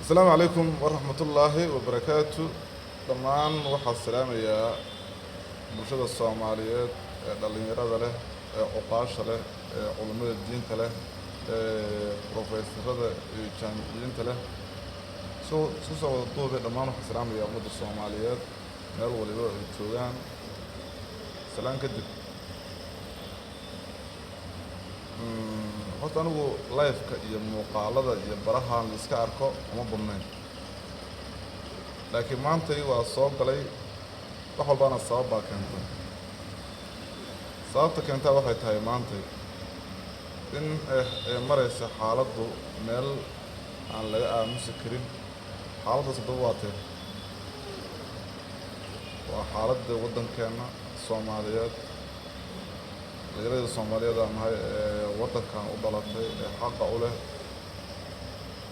السلام عليكم ورحمة الله وبركاته. دمان waxaa salaamaya bulshada Soomaaliyeed ee dhalinyarada leh ee oqaasha leh ee culimada diinta leh ee professorada iyo jaamiciyiinta leh soo wada duubay dhammaan waxaa salaamaya ummadda Soomaaliyeed meel waliba ay joogaan salaan kadib horta anigu live-ka iyo muuqaalada iyo barahan la iska arko uma badnayn laakiin maanta waa soo galay wax walbaana sabab baa keentay sababta keentaa waxay tahay maanta in ay maraysa xaaladdu meel aan laga aamusi karin xaaladdaas haddaba waatee waa xaaladda waddankeena Soomaaliyeed dhalinyarada Soomaaliyeed aan nahay ee waddankan u dhalatay ee xaqa u leh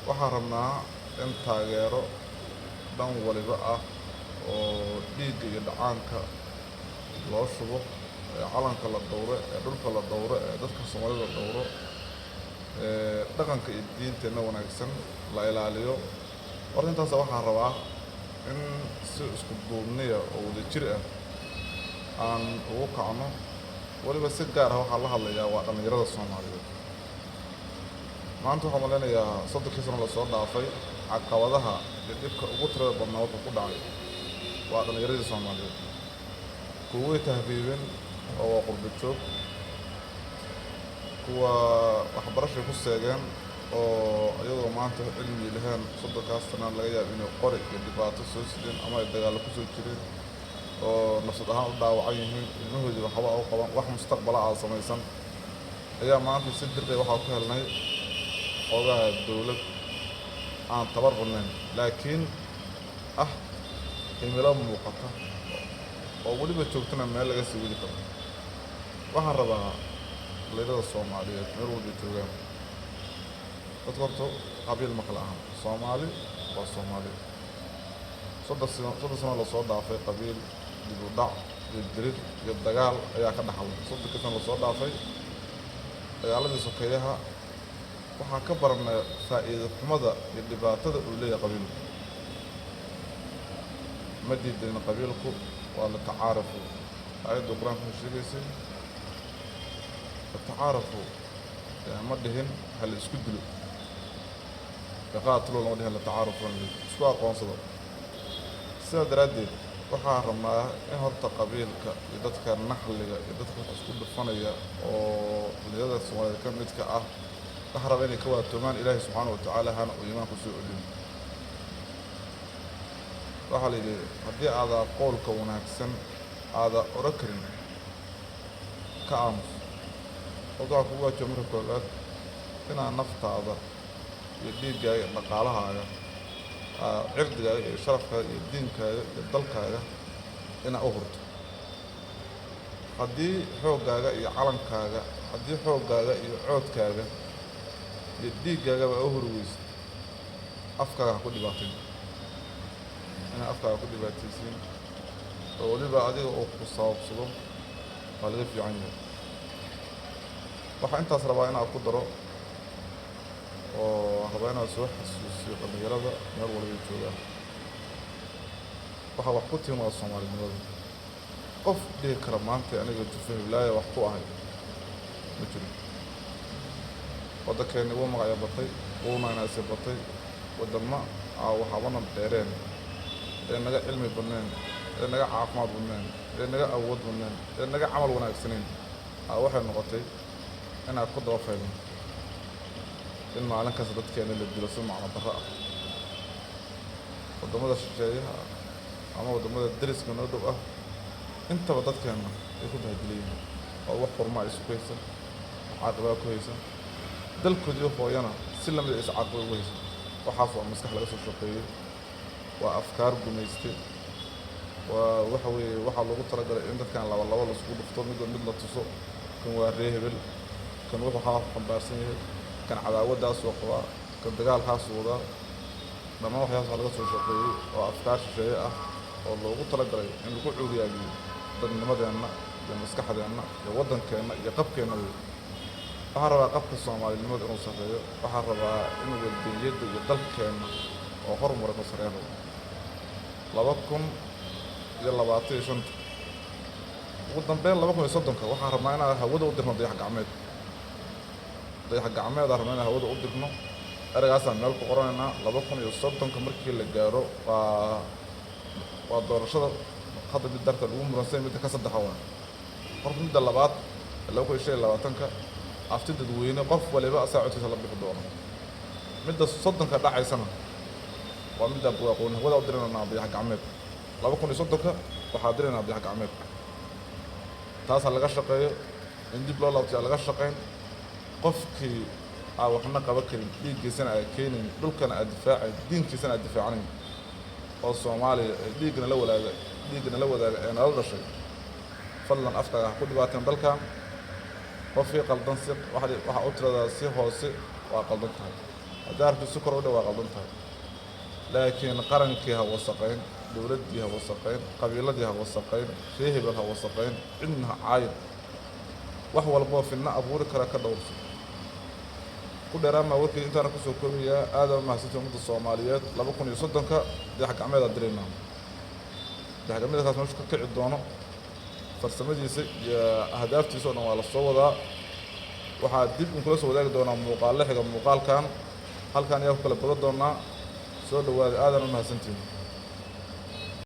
waxaan rabnaa in taageero dhan waliba ah oo dhiigga iyo dhacaanka loo shubo ee calanka la dhowro ee dhulka la dhowro ee dadka Soomaalida la dhowro ee dhaqanka iyo diinteena wanaagsan la ilaaliyo horta intaas waxaan rabaa in si isku duubniya oo wadajir ah aan ugu kacno waliba si gaar ah waxaa la hadlayaa waa dhalinyarada Soomaaliyeed maanta waxaan maleynayaa 30 sano la soo dhaafay caqabadaha iyo dhibka ugu tirada badnaa wuxuu ku dhacay waa dhalinyarada Soomaaliyeed kuwa tahriibin oo qurbo joog kuwa waxbarasho ku seegeen oo ayagoo maanta cilmi lahayn 30 sano laga yaabo inay qori iyo dhibaato soo sideen ama ay dagaal ku soo jireen oo nafsad ahaan u dhaawacan yihiin ilmahoodii waxba u qaban wax mustaqbal ah samaysan ayaa maanta si dirqay waxa ku helnay ogaha dawlad aan tabar badnayn laakiin himilo muuqata oo waliba joogtana meel laga sii wadi karo waxaan rabaa dhalinyarada Soomaaliyeed meel walba joogaan dadka horta qabiil ma kala aha Soomaali waa Soomaali 30 sano la soo dhaafay qabiil dib u dhac iyo dirir iyo dagaal ayaa ka dhaxalay 30 sano la soo dhaafay dagaaladii sokeeyaha waxaa ka baranay faa'iido xumada iyo dhibaatada uu leeyahay qabiilku ma diidin qabiilku waa la tacaarufo ayadda quraanka sheegaysay tacaarufo ma dhihin hal isku dilo yaqaatilo lama dhihin la tacaarufo isku aqoonsado sida daraaddeed waxaan rabnaa in horta qabiilka iyo dadka naxliga iyo dadka isku dhufanaya oo dhalinyarada Soomaaliyeed ka midka ah waxaan rabaa inay ka waatoomaan Ilaahay subxaanahu wa tacaala hana uu iimaanku soo celiyo waxaa la yidhi haddii aada qowlka wanaagsan aada oran karin ka aamus waxaa kugu waajiba marka koowaad inaad naftaada iyo dhiiggaaga iyo dhaqaalahaaga cirdigaaga iyo sharafkaaga iyo diinkaaga iyo dalkaaga inaad u hurto haddii xooggaaga iyo calankaaga haddii xooggaaga iyo coodkaaga iyo dhiiggaagaba u huri weysid afkaaga ha ku dhibaatayn inaad afkaaga ku dhibaataysiin oo waliba adiga uu ku sababsado waa laga fiican yahay waxaa intaas rabaa inaad ku daro oo rabaa inaad soo xasuusiyo dhalinyarada meel walba joogaan waxaa wax ku timaada Soomaalinimada qof dhihi kara maanta aniga jufa hilaaya wax ku ahay ma jiro waddankeena wuu magacyo batay wuuna inaasi batay wadama waxaabana dheereen ee naga cilmi badneen ee naga caafimaad badneen ee naga awood badneen ee naga camal wanaagsaneyn waxay noqotay inaad ku daba faylin in maalin kasta dadkeena la dilo si macno darro ah wadamada shisheeyaha ama wadamada deriska noo dhow ah intaba dadkeena ay ku bahadilayeen oo wax xurma isku haysan caaqibaa ku haysan dalkoodii hooyana si lamid ah iscaaqib ugu haysan waxaas waa maskax laga soo shaqeeyay waa afkaar gumaystay waa waxa weeye waxaa loogu talagalay in dadkan laba la isku dhufto mid la tuso kan waa ree hebel kan wuxuu xambaarsan yahay kan cadaawadaas oo qabaa kan dagaalkaas wadaa dhammaan waxyaalahaas laga soo shaqeeyay oo afkaar shisheeye ah oo loogu talagalay in lagu cuuriyaabiyo dadnimadeenna iyo maskaxdeenna iyo waddankeenna iyo qabkeenna waxaan rabaa qabka Soomaalinimada inuu sareeyo waxaan rabaa in waddaniyada iyo dalkeena oo horumar ka sareeyo 2025 ugu dambeyn 2030 waxaan rabnaa inaan hawada u dirno dayax gacmeed aan rabnaa inaan hawada u dirno eragaasaan meel ku qoranaynaa 2030 markii la gaaro waa doorashada hadda mid darta lagu muransan midda ka saddexaad horta midda labaad 2025 afti dadweyne qof waliba saacadkiisa la bixi doono midda 30 ka dhacaysana waa midda aqoon hawada u dirnaa dayax gacmeed 2030 waxaa dirnaa dayax gacmeed taas laga shaqeeyo in dib loo laabto laga shaqeyn qofkii waxna qaba karin dhiiggiisana ay keenin dhulkana ay difaacay diinkiisana ay difaacanayn oo Soomaaliya dhiigna la wadaaga ee nolol dhashay fadlan afkaaga ku dhibaateen dalkan qofkii qaldan si waxa u tirada si hoose waa qaldan tahay hadaarku si kor u dhawaa qaldan tahay laakiin qarankii ha wasaqeyn dawladii ha wasaqeyn qabiiladii ha wasaqeyn sheehibal ha wasaqeyn cidna caayib wax walba fidna abuuri kara ka dhowrso ku dheeraama warkii intaana ku soo koobiyaa aadama mahadsantii ummadda Soomaaliyeed 2030 dayax gacmeed aan direynaa dayax gacmeedkaas meesha ka kici doono farsamadiisa iyo ahdaaftiisa oo dhan waa la soo wadaa waxaa dib in kula soo wadaagi doonaa muuqaal la xiga muuqaalkan halkan ayaa ku kala boga doonaa soo dhawaada aadama mahadsantii